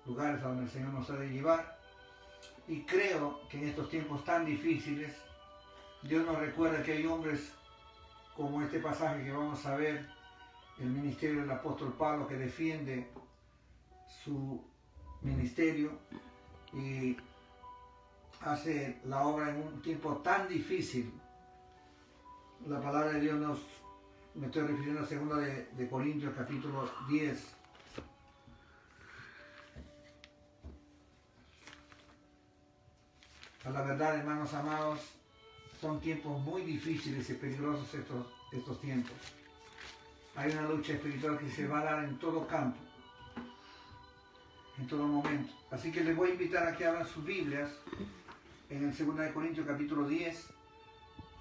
lugares a donde el Señor nos ha de llevar. Y creo que en estos tiempos tan difíciles, Dios nos recuerda que hay hombres como este pasaje que vamos a ver, el ministerio del apóstol Pablo, que defiende su ministerio y hace la obra en un tiempo tan difícil. La palabra de Dios me estoy refiriendo a 2 de Corintios capítulo 10. A la verdad, hermanos amados, son tiempos muy difíciles y peligrosos estos tiempos. Hay una lucha espiritual que se va a dar en todo campo, en todo momento. Así que les voy a invitar a que abran sus Biblias en el 2 de Corintios capítulo 10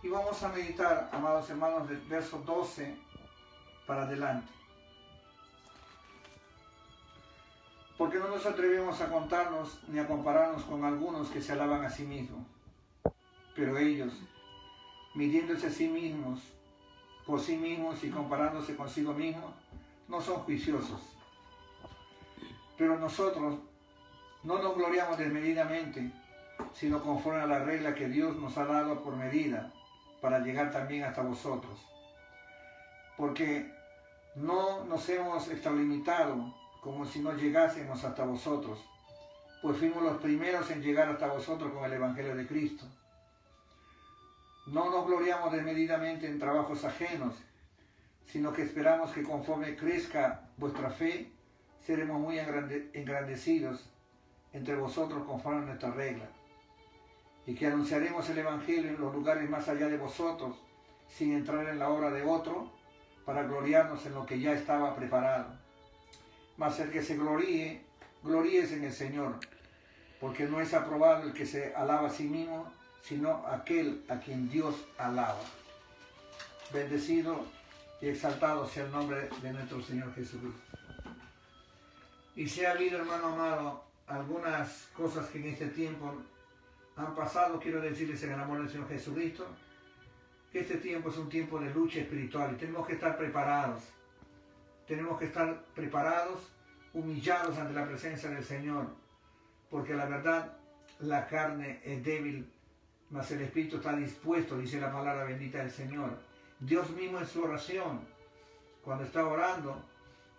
y vamos a meditar, amados hermanos, del verso 12 para adelante. Porque no nos atrevemos a contarnos ni a compararnos con algunos que se alaban a sí mismos. Pero ellos, midiéndose a sí mismos, por sí mismos y comparándose consigo mismos, no son juiciosos. Pero nosotros no nos gloriamos desmedidamente, sino conforme a la regla que Dios nos ha dado por medida, para llegar también hasta vosotros. Porque no nos hemos extralimitado como si no llegásemos hasta vosotros, pues fuimos los primeros en llegar hasta vosotros con el Evangelio de Cristo. No nos gloriamos desmedidamente en trabajos ajenos, sino que esperamos que conforme crezca vuestra fe, seremos muy engrandecidos entre vosotros conforme a nuestra regla, y que anunciaremos el Evangelio en los lugares más allá de vosotros, sin entrar en la obra de otro, para gloriarnos en lo que ya estaba preparado. Mas el que se gloríe, gloríese en el Señor, porque no es aprobado el que se alaba a sí mismo, sino aquel a quien Dios alaba. Bendecido y exaltado sea el nombre de nuestro Señor Jesucristo. Y si ha habido, hermano amado, algunas cosas que en este tiempo han pasado, quiero decirles en el amor del Señor Jesucristo, que este tiempo es un tiempo de lucha espiritual y tenemos que estar preparados. Tenemos que estar preparados, humillados ante la presencia del Señor, porque la verdad, la carne es débil, mas el Espíritu está dispuesto, dice la palabra bendita del Señor. Dios mismo en su oración, cuando está orando,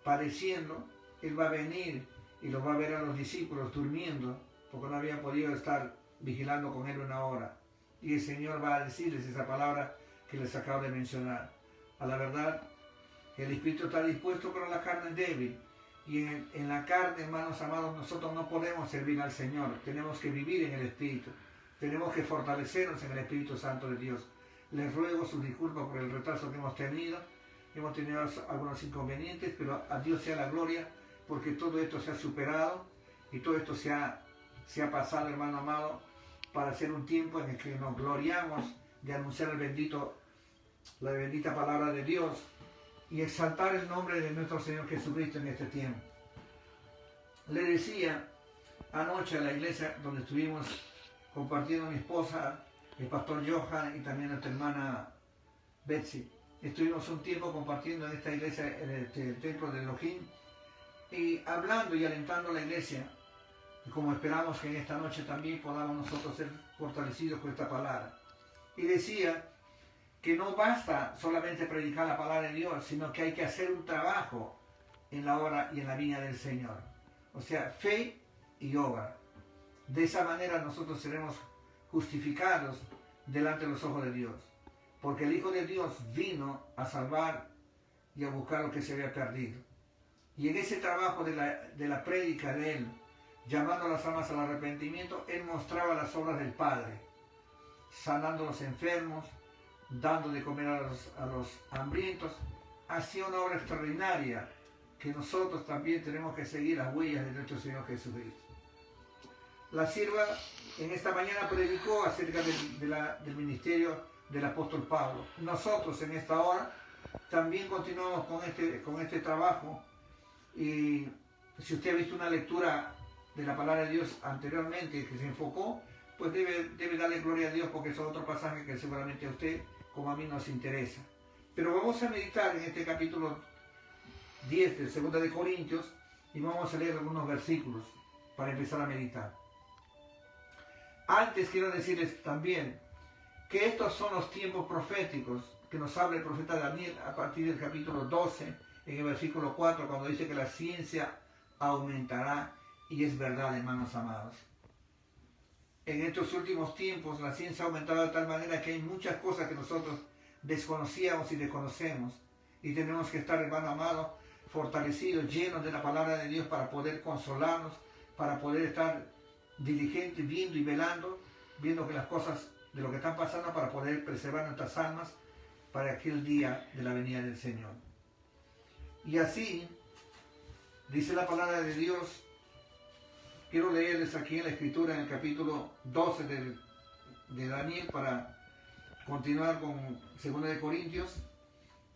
padeciendo, Él va a venir y los va a ver a los discípulos durmiendo, porque no habían podido estar vigilando con Él una hora. Y el Señor va a decirles esa palabra que les acabo de mencionar. A la verdad, el Espíritu está dispuesto, pero la carne es débil. Y en la carne, hermanos amados, nosotros no podemos servir al Señor. Tenemos que vivir en el Espíritu. Tenemos que fortalecernos en el Espíritu Santo de Dios. Les ruego sus disculpas por el retraso que hemos tenido. Hemos tenido algunos inconvenientes, pero a Dios sea la gloria, porque todo esto se ha superado y todo esto se ha pasado, hermano amado, para hacer un tiempo en el que nos gloriamos de anunciar la bendita palabra de Dios y exaltar el nombre de nuestro Señor Jesucristo en este tiempo. Le decía anoche a la iglesia donde estuvimos compartiendo mi esposa, el pastor Johan y también nuestra hermana Betsy. Estuvimos un tiempo compartiendo en esta iglesia, en el templo de Elohim, y hablando y alentando a la iglesia, y como esperamos que en esta noche también podamos nosotros ser fortalecidos con esta palabra. Y decía que no basta solamente predicar la palabra de Dios, sino que hay que hacer un trabajo en la obra y en la viña del Señor. O sea, fe y obra. De esa manera nosotros seremos justificados delante de los ojos de Dios. Porque el Hijo de Dios vino a salvar y a buscar lo que se había perdido. Y en ese trabajo de la prédica de Él, llamando a las almas al arrepentimiento, Él mostraba las obras del Padre, sanando a los enfermos, dando de comer a los hambrientos. Hacía una obra extraordinaria que nosotros también tenemos que seguir las huellas de nuestro Señor Jesucristo. La sierva en esta mañana predicó acerca del ministerio del apóstol Pablo. Nosotros en esta hora también continuamos con este trabajo, y si usted ha visto una lectura de la palabra de Dios anteriormente que se enfocó, pues debe darle gloria a Dios, porque es otro pasaje que seguramente a usted como a mí nos interesa. Pero vamos a meditar en este capítulo 10 de 2 de Corintios y vamos a leer algunos versículos. para empezar a meditar. Antes quiero decirles también que estos son los tiempos proféticos que nos habla el profeta Daniel a partir del capítulo 12, en el versículo 4, cuando dice que la ciencia aumentará, y es verdad, hermanos amados. En estos últimos tiempos la ciencia ha aumentado de tal manera que hay muchas cosas que nosotros desconocíamos y desconocemos, y tenemos que estar, hermano amado, fortalecidos, llenos de la palabra de Dios para poder consolarnos, para poder estar diligentes, viendo y velando, viendo que las cosas de lo que están pasando, para poder preservar nuestras almas para aquel día de la venida del Señor. Y así dice la palabra de Dios. Quiero leerles aquí en la Escritura, en el capítulo 12 de Daniel, para continuar con 2 de Corintios,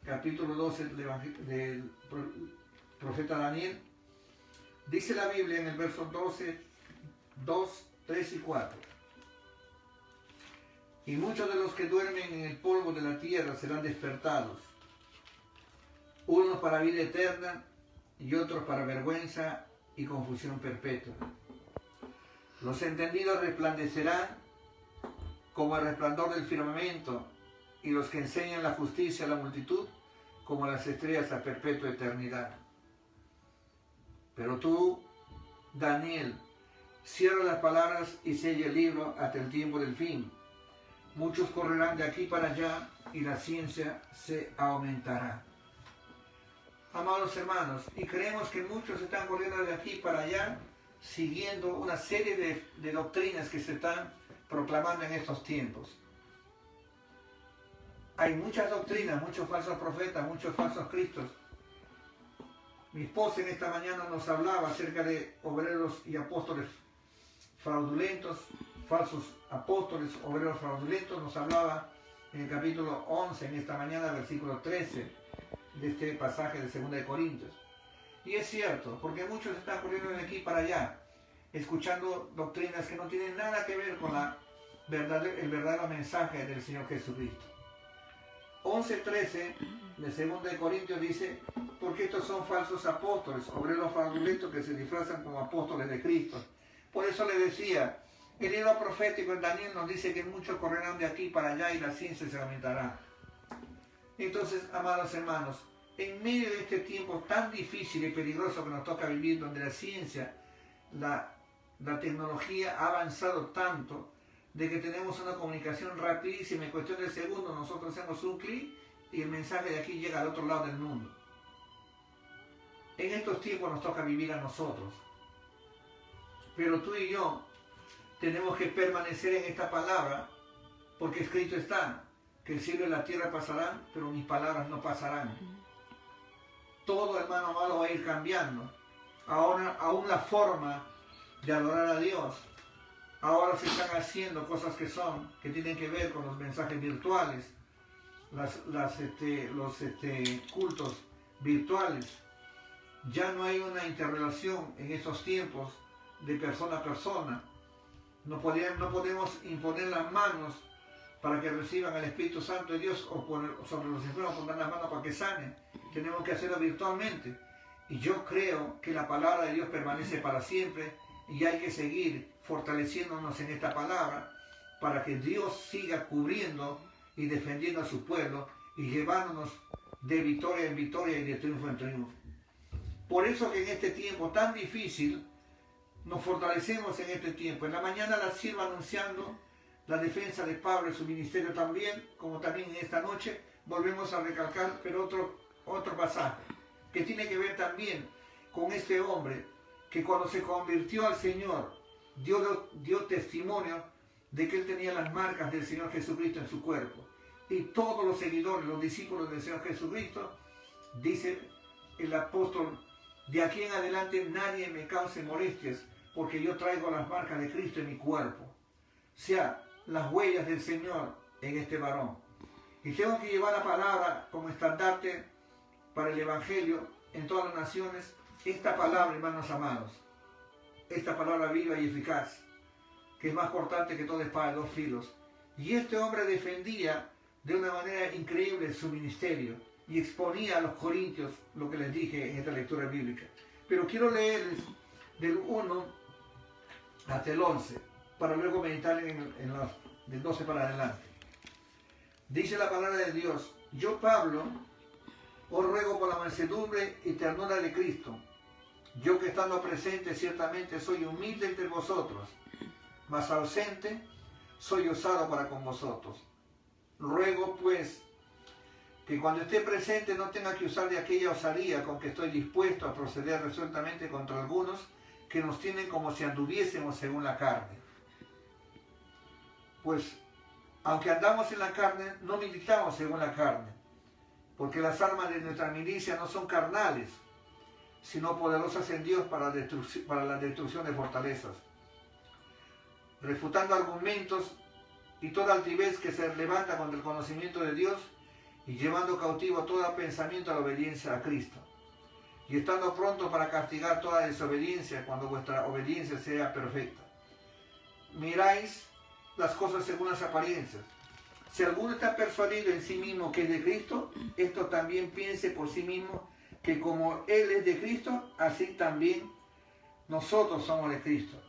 capítulo 12 del profeta Daniel. Dice la Biblia en el verso 12, 2, 3 y 4. Y muchos de los que duermen en el polvo de la tierra serán despertados, unos para vida eterna y otros para vergüenza y confusión perpetua. Los entendidos resplandecerán como el resplandor del firmamento, y los que enseñan la justicia a la multitud como las estrellas a perpetua eternidad. Pero tú, Daniel, cierra las palabras y sella el libro hasta el tiempo del fin. Muchos correrán de aquí para allá y la ciencia se aumentará. Amados hermanos, y creemos que muchos están corriendo de aquí para allá, siguiendo una serie de doctrinas que se están proclamando en estos tiempos. Hay muchas doctrinas, muchos falsos profetas, muchos falsos cristos. Mi esposa en esta mañana nos hablaba acerca de obreros y apóstoles fraudulentos, falsos apóstoles, obreros fraudulentos. Nos hablaba en el capítulo 11, en esta mañana, versículo 13, de este pasaje de 2 de Corintios. Y es cierto, porque muchos están corriendo de aquí para allá, escuchando doctrinas que no tienen nada que ver con el verdadero mensaje del Señor Jesucristo. 11:13 de 2 de Corintios dice: porque estos son falsos apóstoles, obreros fraudulentos que se disfrazan como apóstoles de Cristo. Por eso le decía, el libro profético en Daniel nos dice que muchos correrán de aquí para allá y la ciencia se aumentará. Entonces, amados hermanos, en medio de este tiempo tan difícil y peligroso que nos toca vivir, donde la ciencia, la tecnología ha avanzado tanto, de que tenemos una comunicación rapidísima, en cuestión de segundos nosotros hacemos un clic y el mensaje de aquí llega al otro lado del mundo. En estos tiempos nos toca vivir a nosotros. Pero tú y yo tenemos que permanecer en esta palabra, porque escrito está que el cielo y la tierra pasarán, pero mis palabras no pasarán. Todo, hermano amado, va a ir cambiando. Ahora, aún la forma de adorar a Dios. Ahora se están haciendo cosas que tienen que ver con los mensajes virtuales, los cultos virtuales. Ya no hay una interrelación en estos tiempos de persona a persona. No podemos imponer las manos para que reciban el Espíritu Santo de Dios, o sobre los enfermos poner las manos para que sanen. Tenemos que hacerlo virtualmente. Y yo creo que la palabra de Dios permanece para siempre, y hay que seguir fortaleciéndonos en esta palabra para que Dios siga cubriendo y defendiendo a su pueblo y llevándonos de victoria en victoria y de triunfo en triunfo. Por eso que en este tiempo tan difícil nos fortalecemos en este tiempo. En la mañana la sirva anunciando la defensa de Pablo y su ministerio también, como también en esta noche volvemos a recalcar, pero otro pasaje que tiene que ver también con este hombre que cuando se convirtió al Señor dio testimonio de que él tenía las marcas del Señor Jesucristo en su cuerpo. Y todos los seguidores, los discípulos del Señor Jesucristo, dice el apóstol, de aquí en adelante nadie me cause molestias, porque yo traigo las marcas de Cristo en mi cuerpo. O sea, las huellas del Señor en este varón. Y tengo que llevar la palabra como estandarte para el Evangelio en todas las naciones. Esta palabra, hermanos amados, esta palabra viva y eficaz, que es más cortante que toda espada de dos filos. Y este hombre defendía de una manera increíble su ministerio y exponía a los corintios lo que les dije en esta lectura bíblica. Pero quiero leerles del 1 hasta el 11, para luego meditar en los del 12 para adelante. Dice la palabra de Dios: yo, Pablo, os ruego por la mansedumbre y ternura de Cristo, yo que estando presente ciertamente soy humilde entre vosotros, mas ausente soy osado para con vosotros. Ruego pues que cuando esté presente no tenga que usar de aquella osadía con que estoy dispuesto a proceder resueltamente contra algunos que nos tienen como si anduviésemos según la carne. Pues, aunque andamos en la carne, no militamos según la carne, porque las armas de nuestra milicia no son carnales, sino poderosas en Dios para la destrucción de fortalezas, refutando argumentos y toda altivez que se levanta contra el conocimiento de Dios, y llevando cautivo todo pensamiento a la obediencia a Cristo, y estando pronto para castigar toda desobediencia cuando vuestra obediencia sea perfecta. Miráis las cosas según las apariencias. Si alguno está persuadido en sí mismo que es de Cristo, esto también piense por sí mismo que como Él es de Cristo, así también nosotros somos de Cristo.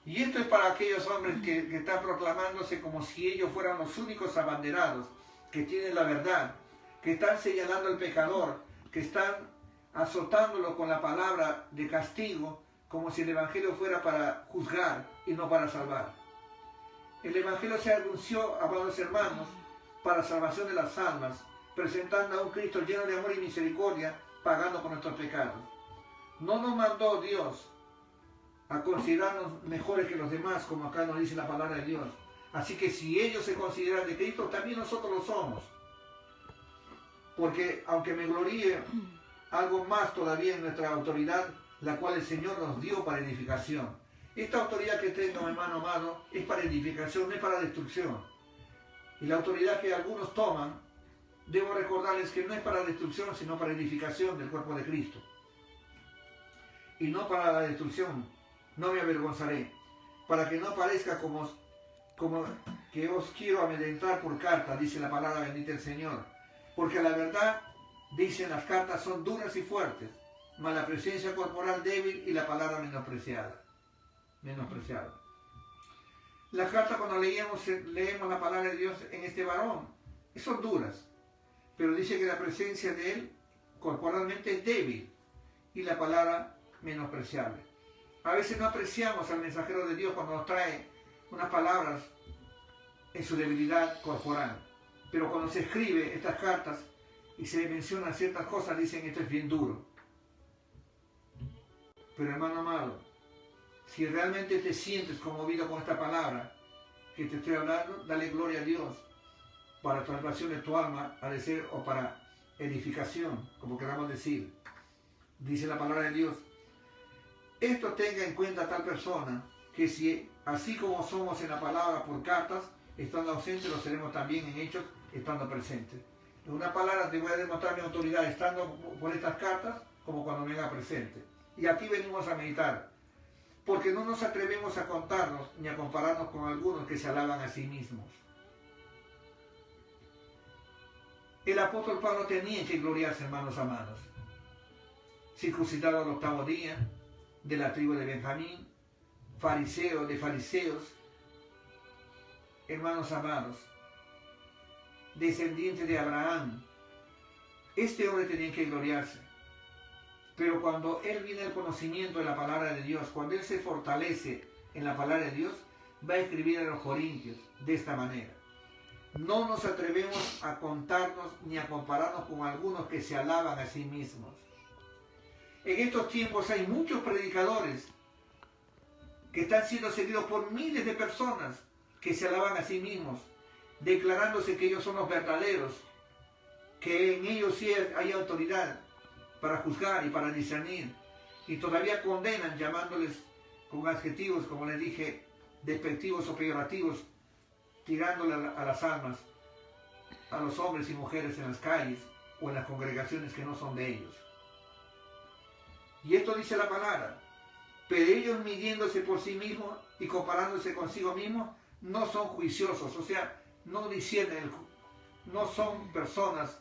Y esto es para aquellos hombres que están proclamándose como si ellos fueran los únicos abanderados, que tienen la verdad, que están señalando al pecador, que están azotándolo con la palabra de castigo, como si el Evangelio fuera para juzgar y no para salvar. El Evangelio se anunció, amados hermanos, para salvación de las almas, presentando a un Cristo lleno de amor y misericordia, pagando por nuestros pecados. No nos mandó Dios a considerarnos mejores que los demás, como acá nos dice la palabra de Dios. Así que si ellos se consideran de Cristo, también nosotros lo somos. Porque aunque me gloríe algo más todavía en nuestra autoridad, la cual el Señor nos dio para edificación. Esta autoridad que tengo, hermano amado, es para edificación, no es para destrucción. Y la autoridad que algunos toman, debo recordarles que no es para destrucción, sino para edificación del cuerpo de Cristo. Y no para la destrucción, no me avergonzaré, para que no parezca como que os quiero amedrentar por carta, dice la palabra bendita del Señor. Porque la verdad, dicen las cartas, son duras y fuertes, mas la presencia corporal débil y la palabra menospreciada. Las cartas, cuando leemos la palabra de Dios en este varón, son duras, pero dice que la presencia de él corporalmente es débil y la palabra menospreciable. A veces no apreciamos al mensajero de Dios cuando nos trae unas palabras en su debilidad corporal, pero cuando se escribe estas cartas y se mencionan ciertas cosas, dicen esto es bien duro. Pero hermano amado, si realmente te sientes conmovido con esta palabra que te estoy hablando, dale gloria a Dios para salvación de tu alma, ha de ser, o para edificación, como queramos decir. Dice la palabra de Dios: esto tenga en cuenta tal persona, que si así como somos en la palabra por cartas, estando ausentes, lo seremos también en hechos, estando presentes. En una palabra te voy a demostrar mi autoridad estando por estas cartas, como cuando me haga presente. Y aquí venimos a meditar, porque no nos atrevemos a contarnos ni a compararnos con algunos que se alaban a sí mismos. El apóstol Pablo tenía que gloriarse, hermanos amados. Circuncidado al 8º día, de la tribu de Benjamín, fariseo de fariseos, hermanos amados, descendiente de Abraham. Este hombre tenía que gloriarse. Pero cuando él viene al conocimiento de la palabra de Dios, cuando él se fortalece en la palabra de Dios, va a escribir a los Corintios de esta manera: no nos atrevemos a contarnos ni a compararnos con algunos que se alaban a sí mismos. En estos tiempos hay muchos predicadores que están siendo seguidos por miles de personas que se alaban a sí mismos, declarándose que ellos son los verdaderos, que en ellos sí hay autoridad para juzgar y para discernir, y todavía condenan llamándoles con adjetivos, como les dije, despectivos o peyorativos, tirándole a las almas, a los hombres y mujeres en las calles o en las congregaciones que no son de ellos. Y esto dice la palabra: pero ellos midiéndose por sí mismos y comparándose consigo mismos, no son juiciosos, o sea, no disciernen, no son personas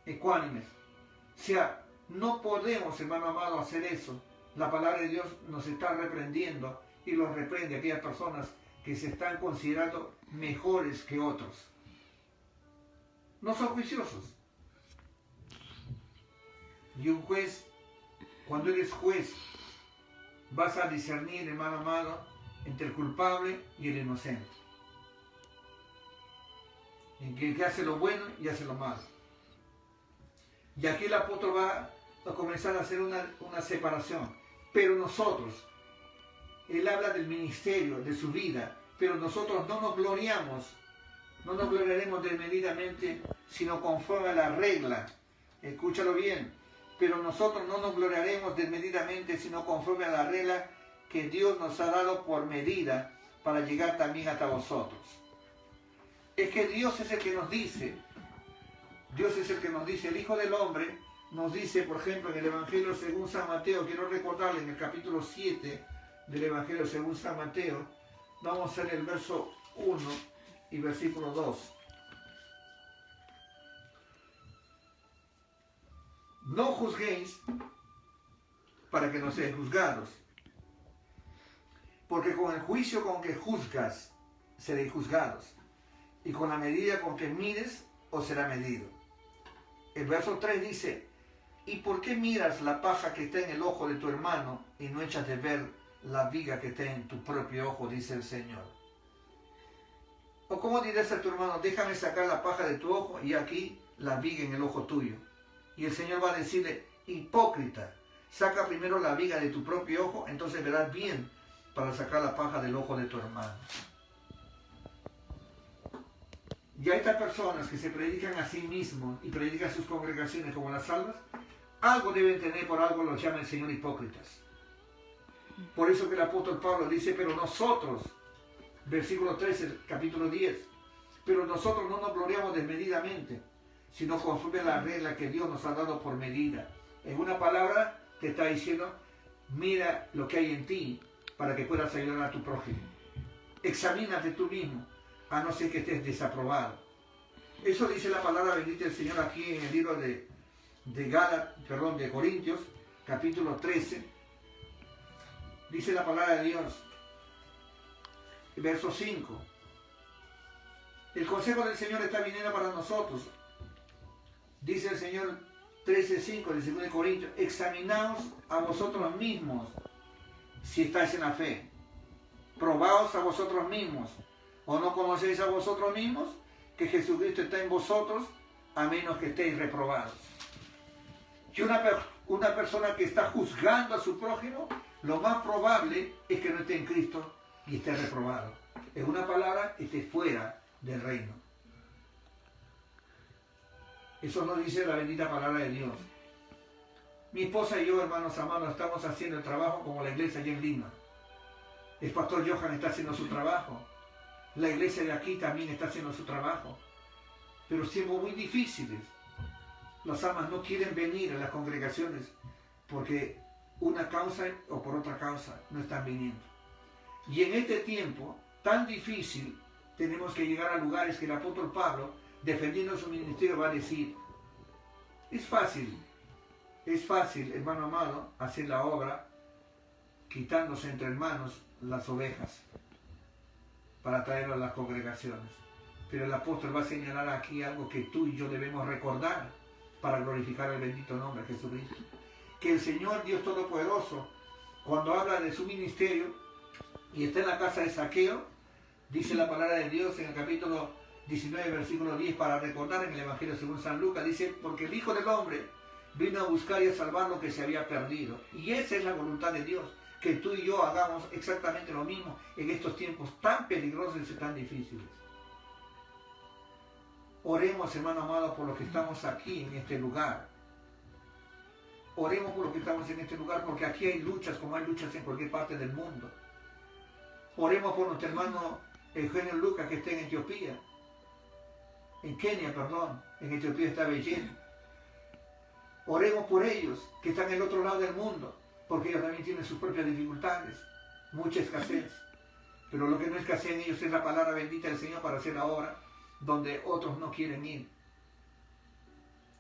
ecuánimes. O sea, no podemos, hermano amado, hacer eso. La palabra de Dios nos está reprendiendo y los reprende a aquellas personas que se están considerando mejores que otros. No son juiciosos. Y un juez, cuando eres juez, vas a discernir, hermano amado, entre el culpable y el inocente. En que el que hace lo bueno y hace lo malo. Y aquí el apóstol va a comenzar a hacer una separación. Pero nosotros, él habla del ministerio, de su vida, pero nosotros no nos gloriamos, no nos gloriaremos desmedidamente, sino conforme a la regla. Escúchalo bien. Pero nosotros no nos gloriaremos desmedidamente, sino conforme a la regla que Dios nos ha dado por medida para llegar también hasta vosotros. Es que Dios es el que nos dice, el Hijo del Hombre nos dice, por ejemplo, en el Evangelio según San Mateo, quiero recordarle en el capítulo 7 del Evangelio según San Mateo, vamos a leer el verso 1 y versículo 2. No juzguéis para que no seáis juzgados, porque con el juicio con que juzgas seréis juzgados, y con la medida con que mides os será medido. El verso 3 dice, ¿y por qué miras la paja que está en el ojo de tu hermano y no echas de ver la viga que está en tu propio ojo? Dice el Señor. ¿O cómo dirás a tu hermano, déjame sacar la paja de tu ojo y aquí la viga en el ojo tuyo? Y el Señor va a decirle, hipócrita, saca primero la viga de tu propio ojo, entonces verás bien para sacar la paja del ojo de tu hermano. Y a estas personas que se predican a sí mismos y predican a sus congregaciones como las salvas, algo deben tener, por algo los llama el Señor hipócritas. Por eso que el apóstol Pablo dice, pero nosotros, versículo 13, capítulo 10, pero nosotros no nos gloriamos desmedidamente, sino conforme a la regla que Dios nos ha dado por medida. En una palabra te está diciendo, mira lo que hay en ti para que puedas ayudar a tu prójimo. Examínate tú mismo, a no ser que estés desaprobado. Eso dice la palabra bendita del Señor aquí en el libro de Corintios, capítulo 13. Dice la palabra de Dios, verso 5. El consejo del Señor está viniendo para nosotros. Dice el Señor 13:5 de 2 Corintios, examinaos a vosotros mismos si estáis en la fe. Probaos a vosotros mismos. ¿O no conocéis a vosotros mismos que Jesucristo está en vosotros, a menos que estéis reprobados? Y una persona que está juzgando a su prójimo, lo más probable es que no esté en Cristo y esté reprobado. En una palabra, esté fuera del reino. Eso nos dice la bendita palabra de Dios. Mi esposa y yo, hermanos amados, estamos haciendo el trabajo como la iglesia allá en Lima. El pastor Johan está haciendo su trabajo. La iglesia de aquí también está haciendo su trabajo. Pero tiempos muy difíciles. Las almas no quieren venir a las congregaciones porque una causa o por otra causa no están viniendo. Y en este tiempo tan difícil tenemos que llegar a lugares que el apóstol Pablo, defendiendo su ministerio, va a decir, es fácil, hermano amado, hacer la obra quitándose entre hermanos las ovejas para traerlo a las congregaciones. Pero el apóstol va a señalar aquí algo que tú y yo debemos recordar para glorificar el bendito nombre de Jesucristo. Que el Señor Dios Todopoderoso, cuando habla de su ministerio y está en la casa de Zaqueo, dice la palabra de Dios en el capítulo 19, versículo 10, para recordar en el Evangelio según San Lucas, dice, porque el Hijo del Hombre vino a buscar y a salvar lo que se había perdido. Y esa es la voluntad de Dios, que tú y yo hagamos exactamente lo mismo en estos tiempos tan peligrosos y tan difíciles. Oremos, hermano amado, por los que estamos aquí en este lugar. Oremos por los que estamos en este lugar, porque aquí hay luchas como hay luchas en cualquier parte del mundo. Oremos por nuestro hermano Eugenio Lucas, que está en Etiopía. En Kenia, perdón. En Etiopía está Bellén. Oremos por ellos, que están en el otro lado del mundo, porque ellos también tienen sus propias dificultades, mucha escasez. Pero lo que no escasea en ellos es la palabra bendita del Señor para hacer la obra donde otros no quieren ir.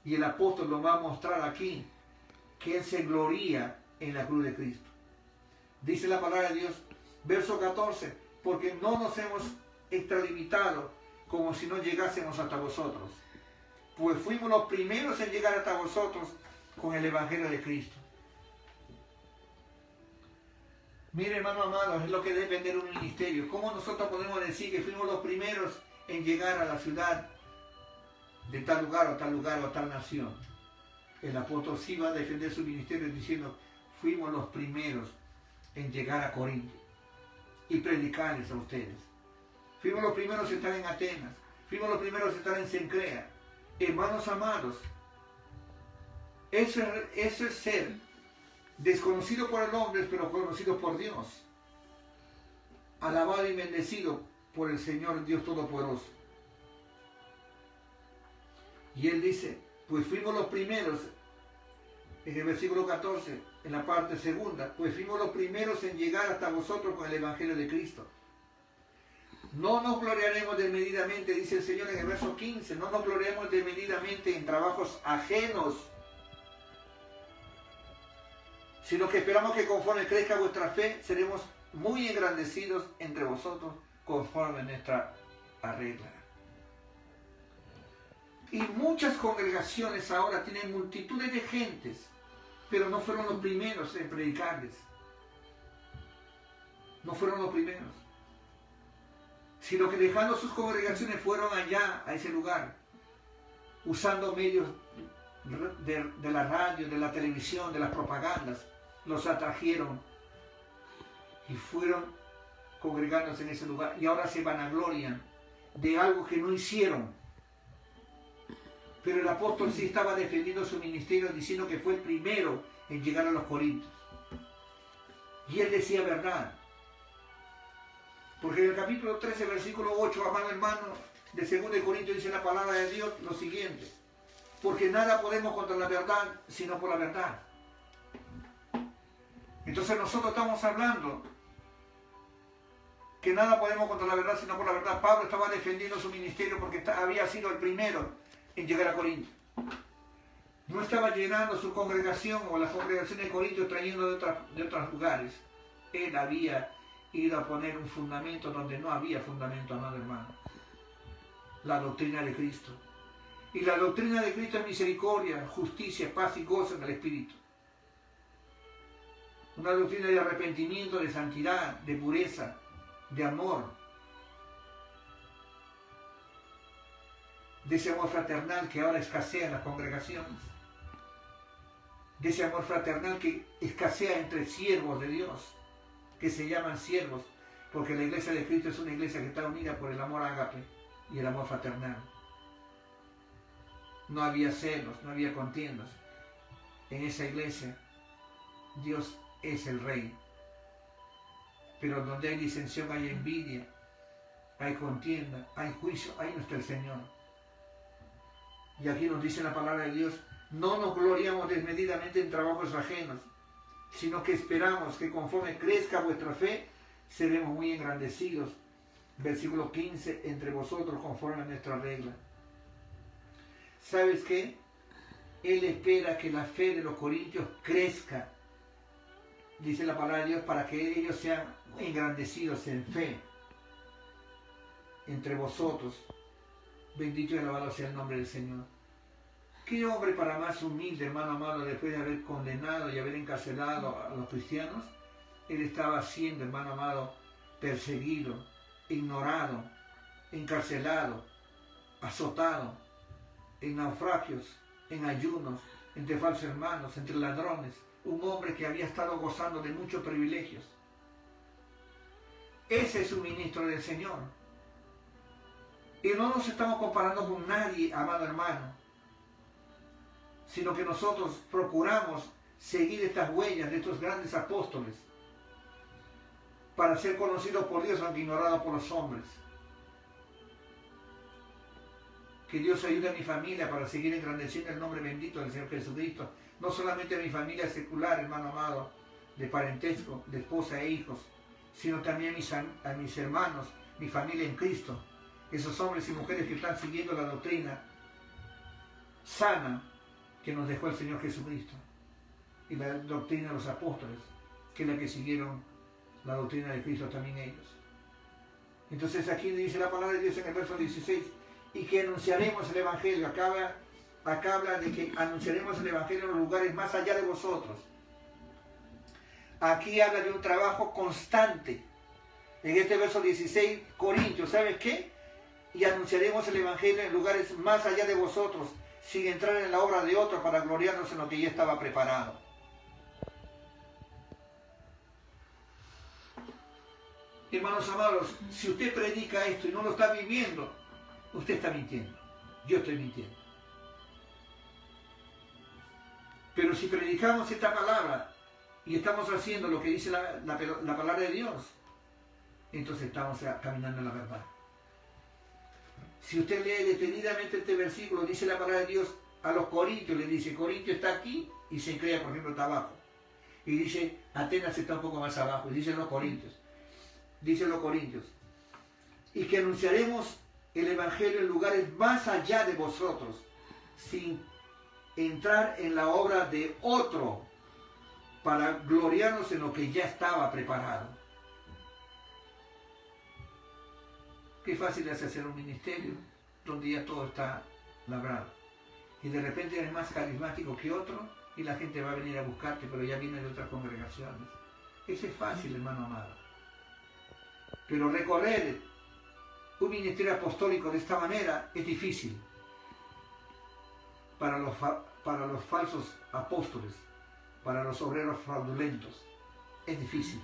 Y el apóstol lo va a mostrar aquí, que él se gloría en la cruz de Cristo. Dice la palabra de Dios Verso 14, porque no nos hemos extralimitado como si no llegásemos hasta vosotros, pues fuimos los primeros en llegar hasta vosotros con el Evangelio de Cristo. Mire, hermano amado, es lo que debe vender un ministerio. ¿Cómo nosotros podemos decir que fuimos los primeros en llegar a la ciudad de tal lugar o tal nación? El apóstol sí va a defender su ministerio diciendo, fuimos los primeros en llegar a Corinto y predicarles a ustedes. Fuimos los primeros en estar en Atenas, fuimos los primeros en estar en Cencrea. Hermanos amados, eso es ser desconocido por el hombre, pero conocido por Dios. Alabado y bendecido por el Señor Dios Todopoderoso. Y Él dice, pues fuimos los primeros, en el versículo 14, en la parte segunda, pues fuimos los primeros en llegar hasta vosotros con el Evangelio de Cristo. No nos gloriaremos desmedidamente, dice el Señor en el verso 15, no nos gloriaremos desmedidamente en trabajos ajenos, sino que esperamos que conforme crezca vuestra fe, seremos muy engrandecidos entre vosotros conforme nuestra regla. Y muchas congregaciones ahora tienen multitudes de gentes, pero no fueron los primeros en predicarles. No fueron los primeros. Sino que dejando sus congregaciones fueron allá, a ese lugar, usando medios de la radio, de la televisión, de las propagandas, los atrajeron y fueron congregándose en ese lugar. Y ahora se vanaglorian de algo que no hicieron. Pero el apóstol sí estaba defendiendo su ministerio diciendo que fue el primero en llegar a los Corintios. Y él decía verdad. Porque en el capítulo 13, versículo 8, amado hermano, de 2 Corintios dice la palabra de Dios lo siguiente. Porque nada podemos contra la verdad, sino por la verdad. Entonces nosotros estamos hablando que nada podemos contra la verdad, sino por la verdad. Pablo estaba defendiendo su ministerio porque había sido el primero en llegar a Corinto. No estaba llenando su congregación o la congregación de Corinto trayendo de otros lugares. Él había ido a poner un fundamento donde no había fundamento, amado hermano. La doctrina de Cristo. Y la doctrina de Cristo es misericordia, justicia, paz y gozo en el Espíritu. Una doctrina de arrepentimiento, de santidad, de pureza, de amor. De ese amor fraternal que ahora escasea en las congregaciones. De ese amor fraternal que escasea entre siervos de Dios, que se llaman siervos, porque la iglesia de Cristo es una iglesia que está unida por el amor ágape y el amor fraternal. No había celos, no había contiendas. En esa iglesia, Dios es el Rey. Pero donde hay disensión, hay envidia, hay contienda, hay juicio, ahí no está el Señor. Y aquí nos dice la palabra de Dios, no nos gloriamos desmedidamente en trabajos ajenos, sino que esperamos que conforme crezca vuestra fe, seremos muy engrandecidos. Versículo 15, entre vosotros conforme a nuestra regla. ¿Sabes qué? Él espera que la fe de los corintios crezca, dice la palabra de Dios, para que ellos sean engrandecidos en fe entre vosotros. Bendito y alabado sea el nombre del Señor. ¿Qué hombre para más humilde, hermano amado, después de haber condenado y haber encarcelado a los cristianos? Él estaba siendo, hermano amado, perseguido, ignorado, encarcelado, azotado, en naufragios, en ayunos, entre falsos hermanos, entre ladrones. Un hombre que había estado gozando de muchos privilegios. Ese es un ministro del Señor. Y no nos estamos comparando con nadie, amado hermano, sino que nosotros procuramos seguir estas huellas de estos grandes apóstoles para ser conocidos por Dios aunque ignorados por los hombres. Que Dios ayude a mi familia para seguir engrandeciendo el nombre bendito del Señor Jesucristo. No solamente a mi familia secular, hermano amado, de parentesco, de esposa e hijos, sino también a mis hermanos, mi familia en Cristo. Esos hombres y mujeres que están siguiendo la doctrina sana que nos dejó el Señor Jesucristo. Y la doctrina de los apóstoles, que es la que siguieron la doctrina de Cristo también ellos. Entonces aquí dice la palabra de Dios en el verso 16, y que anunciaremos el Evangelio. Acá habla de que anunciaremos el Evangelio en los lugares más allá de vosotros. Aquí habla de un trabajo constante. En este verso 16, Corintios, ¿sabes qué? Y anunciaremos el Evangelio en lugares más allá de vosotros, sin entrar en la obra de otro para gloriarnos en lo que ya estaba preparado. Hermanos amados, si usted predica esto y no lo está viviendo, usted está mintiendo. Yo estoy mintiendo. Pero si predicamos esta palabra y estamos haciendo lo que dice la palabra de Dios, entonces estamos caminando en la verdad. Si usted lee detenidamente este versículo, dice la palabra de Dios a los corintios, le dice, Corintio está aquí y se crea, por ejemplo, está abajo. Y dice, Atenas está un poco más abajo, y dicen los corintios. Dicen los corintios. Y que anunciaremos el Evangelio en lugares más allá de vosotros, sin entrar en la obra de otro, para gloriarnos en lo que ya estaba preparado. Qué fácil es hacer un ministerio donde ya todo está labrado. Y de repente eres más carismático que otro y la gente va a venir a buscarte, pero ya viene de otras congregaciones. Eso es fácil, hermano amado. Pero recorrer un ministerio apostólico de esta manera es difícil para los falsos apóstoles, para los obreros fraudulentos. Es difícil,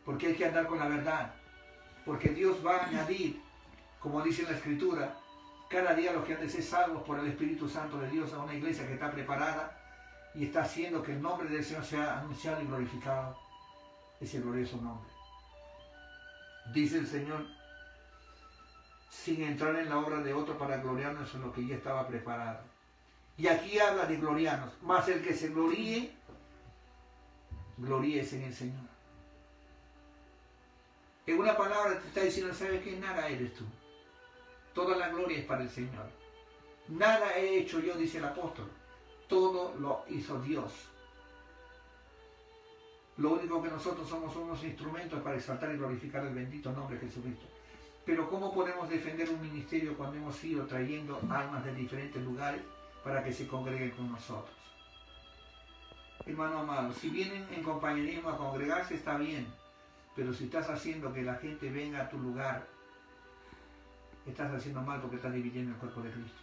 porque hay que andar con la verdad. Porque Dios va a añadir, como dice en la Escritura, cada día los que han de ser salvos por el Espíritu Santo de Dios a una iglesia que está preparada y está haciendo que el nombre del Señor sea anunciado y glorificado. Ese glorioso nombre. Dice el Señor, sin entrar en la obra de otro para gloriarnos en lo que ya estaba preparado. Y aquí habla de gloriarnos, mas el que se gloríe, gloríese en el Señor. En una palabra te está diciendo, ¿sabes qué? Nada eres tú. Toda la gloria es para el Señor. Nada he hecho yo, dice el apóstol. Todo lo hizo Dios. Lo único que nosotros somos unos instrumentos para exaltar y glorificar el bendito nombre de Jesucristo. Pero ¿cómo podemos defender un ministerio cuando hemos ido trayendo almas de diferentes lugares para que se congreguen con nosotros? Hermano amado, si vienen en compañerismo a congregarse está bien. Pero si estás haciendo que la gente venga a tu lugar, estás haciendo mal porque estás dividiendo el cuerpo de Cristo.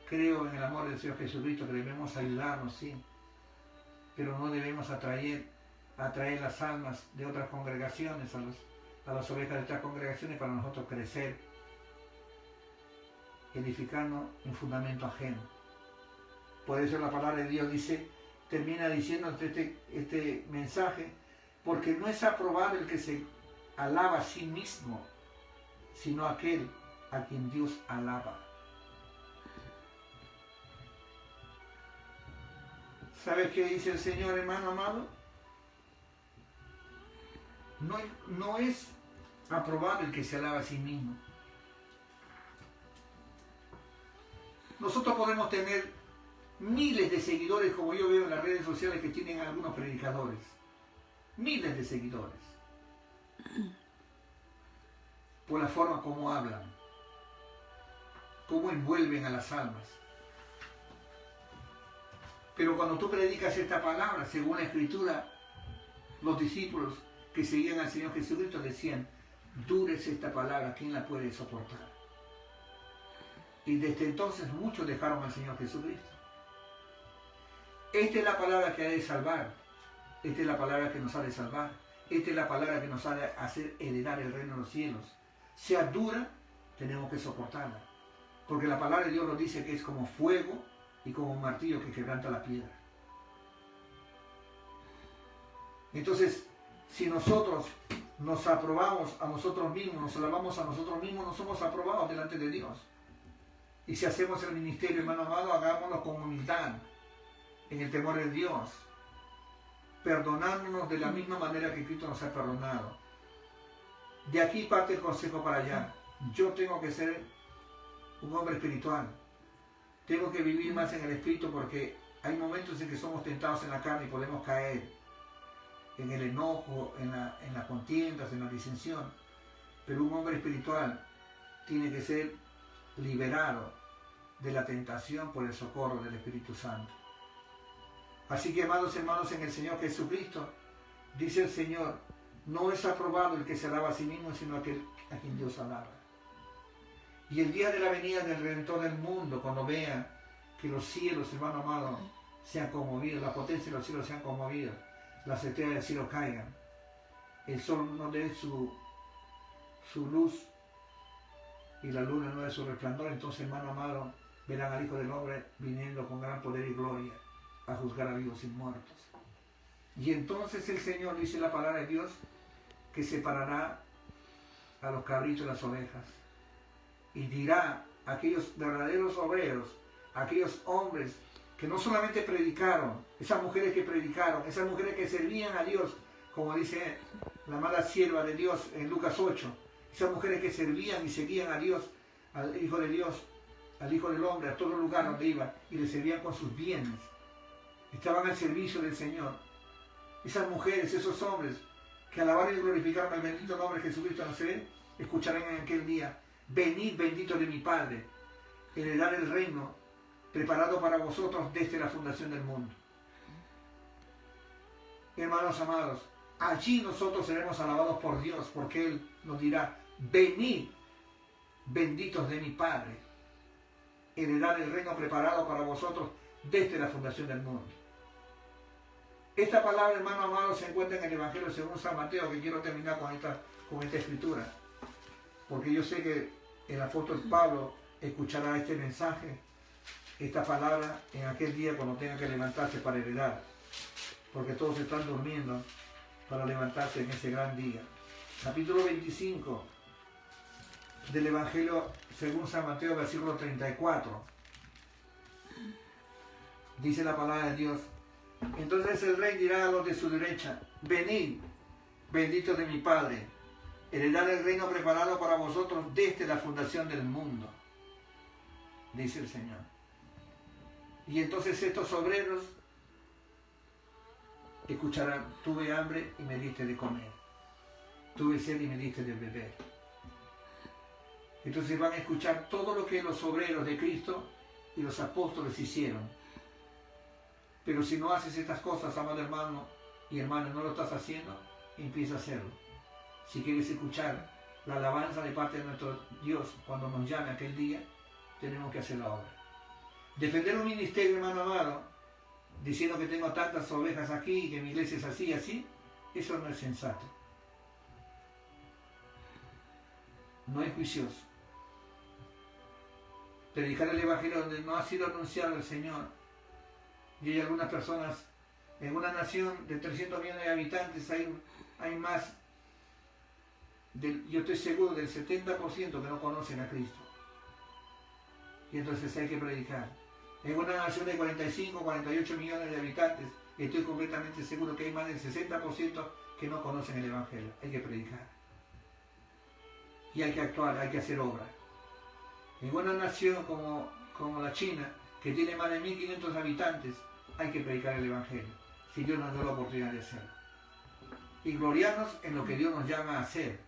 Creo en el amor del Señor Jesucristo, que debemos ayudarnos, sí. Pero no debemos atraer las almas de otras congregaciones, a las ovejas de otras congregaciones para nosotros crecer, edificando en fundamento ajeno. Por eso la palabra de Dios termina diciendo este mensaje, porque no es aprobado el que se alaba a sí mismo, sino aquel a quien Dios alaba. ¿Sabes qué dice el Señor, hermano amado? No es aprobado el que se alaba a sí mismo. Nosotros podemos tener miles de seguidores, como yo veo en las redes sociales que tienen algunos predicadores. Miles de seguidores. Por la forma como hablan. Cómo envuelven a las almas. Pero cuando tú predicas esta palabra, según la Escritura, los discípulos que seguían al Señor Jesucristo decían, dura es esta palabra, ¿quién la puede soportar? Y desde entonces muchos dejaron al Señor Jesucristo. Esta es la palabra que ha de salvar. Esta es la palabra que nos ha de salvar. Esta es la palabra que nos ha de hacer heredar el reino de los cielos. Sea dura, tenemos que soportarla. Porque la palabra de Dios nos dice que es como fuego y como un martillo que quebranta la piedra. Entonces, si nosotros nos aprobamos a nosotros mismos, nos alabamos a nosotros mismos, no somos aprobados delante de Dios. Y si hacemos el ministerio, hermano amado, hagámoslo con humildad, en el temor de Dios, perdonándonos de la misma manera que Cristo nos ha perdonado. De aquí parte el consejo para allá. Yo tengo que ser un hombre espiritual. Tengo que vivir más en el Espíritu porque hay momentos en que somos tentados en la carne y podemos caer en el enojo, en las contiendas, en la disensión. Pero un hombre espiritual tiene que ser liberado de la tentación por el socorro del Espíritu Santo. Así que, amados hermanos, en el Señor Jesucristo, dice el Señor, no es aprobado el que se alaba a sí mismo, sino aquel a quien Dios alaba. Y el día de la venida del Redentor del mundo, cuando vean que los cielos, hermano amado, se han conmovido, la potencia de los cielos se han conmovido, las estrellas del cielo caigan, el sol no dé su luz y la luna no dé su resplandor, entonces, hermano amado, verán al Hijo del Hombre viniendo con gran poder y gloria a juzgar a vivos y muertos. Y entonces el Señor, dice la palabra de Dios, que separará a los cabritos de las ovejas y dirá a aquellos verdaderos obreros, a aquellos hombres que no solamente predicaron, esas mujeres que predicaron, esas mujeres que servían a Dios, como dice la amada sierva de Dios en Lucas 8, esas mujeres que servían y seguían a Dios, al Hijo de Dios, al Hijo del Hombre, a todo lugar donde iba, y le servían con sus bienes, estaban al servicio del Señor. Esas mujeres, esos hombres que alabaron y glorificaron al bendito nombre de Jesucristo Nazaret, escucharán en aquel día, venid bendito de mi Padre, heredar el reino preparado para vosotros desde la fundación del mundo. Hermanos amados, allí nosotros seremos alabados por Dios, porque Él nos dirá, venid benditos de mi Padre, heredar el reino preparado para vosotros desde la fundación del mundo. Esta palabra, hermano amado, se encuentra en el Evangelio según San Mateo, que quiero terminar con esta escritura, porque yo sé que el apóstol Pablo escuchará este mensaje, esta palabra, en aquel día cuando tenga que levantarse para heredar, porque todos están durmiendo para levantarse en ese gran día. Capítulo 25 del Evangelio según San Mateo, versículo 34. Dice la palabra de Dios, entonces el rey dirá a los de su derecha, venid, benditos de mi Padre, heredad el reino preparado para vosotros desde la fundación del mundo, dice el Señor. Y entonces estos obreros escucharán, tuve hambre y me diste de comer, tuve sed y me diste de beber. Entonces van a escuchar todo lo que los obreros de Cristo y los apóstoles hicieron. Pero si no haces estas cosas, amado hermano y hermana, no lo estás haciendo, empieza a hacerlo. Si quieres escuchar la alabanza de parte de nuestro Dios cuando nos llame aquel día, tenemos que hacer la obra. Defender un ministerio, hermano amado, diciendo que tengo tantas ovejas aquí, que mi iglesia es así y así, eso no es sensato. No es juicioso. Predicar el Evangelio donde no ha sido anunciado el Señor. Y hay algunas personas, en una nación de 300 millones de habitantes hay más, yo estoy seguro, del 70% que no conocen a Cristo. Y entonces hay que predicar. En una nación de 45, 48 millones de habitantes, estoy completamente seguro que hay más del 60% que no conocen el Evangelio. Hay que predicar. Y hay que actuar, hay que hacer obra. En una nación como la China, que tiene más de 1500 habitantes, hay que predicar el Evangelio, si Dios nos da la oportunidad de hacerlo. Y gloriarnos en lo que Dios nos llama a hacer,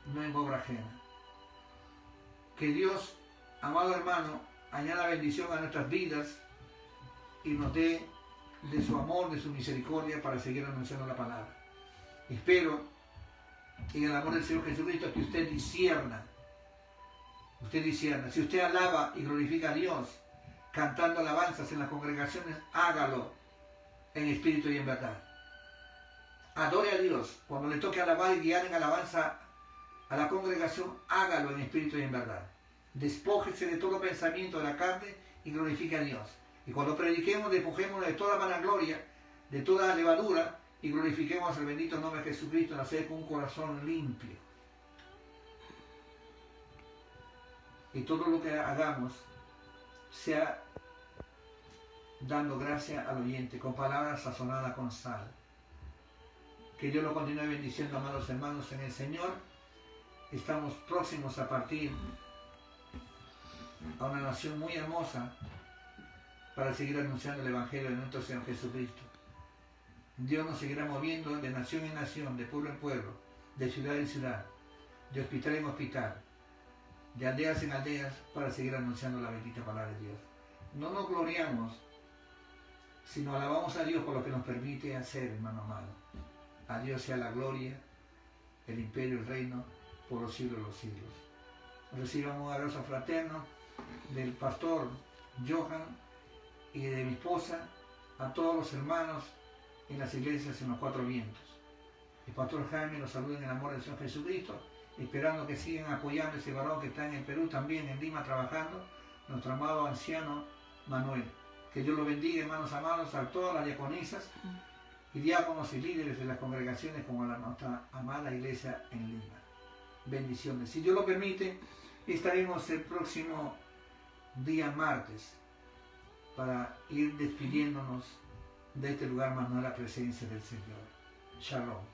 no en obra ajena. Que Dios, amado hermano, añada bendición a nuestras vidas y nos dé de su amor, de su misericordia para seguir anunciando la palabra. Espero en el amor del Señor Jesucristo que usted discierna. Si usted alaba y glorifica a Dios, cantando alabanzas en las congregaciones, hágalo en espíritu y en verdad. Adore a Dios. Cuando le toque alabar y guiar en alabanza a la congregación, hágalo en espíritu y en verdad. Despójese de todo pensamiento de la carne y glorifique a Dios. Y cuando prediquemos, despojémonos de toda vanagloria, de toda levadura, y glorifiquemos el bendito nombre de Jesucristo, nacer con un corazón limpio. Y todo lo que hagamos sea dando gracia al oyente, con palabras sazonadas con sal. Que Dios lo continúe bendiciendo, amados hermanos, en el Señor. Estamos próximos a partir a una nación muy hermosa para seguir anunciando el Evangelio de nuestro Señor Jesucristo. Dios nos seguirá moviendo de nación en nación, de pueblo en pueblo, de ciudad en ciudad, de hospital en hospital, de aldeas en aldeas, para seguir anunciando la bendita palabra de Dios. No nos gloriamos, sino alabamos a Dios por lo que nos permite hacer, hermano amado. A Dios sea la gloria, el imperio, el reino, por los siglos de los siglos. Reciban un abrazo fraterno del pastor Johan y de mi esposa, a todos los hermanos en las iglesias en los cuatro vientos. El pastor Jaime los saluda en el amor del Señor Jesucristo, esperando que sigan apoyando a ese varón que está en el Perú, también en Lima trabajando, nuestro amado anciano Manuel. Que Dios lo bendiga, hermanos amados, a todas las diaconisas y diáconos y líderes de las congregaciones como la nuestra amada iglesia en Lima. Bendiciones. Si Dios lo permite, estaremos el próximo día martes para ir despidiéndonos de este lugar, más no la presencia del Señor. Shalom.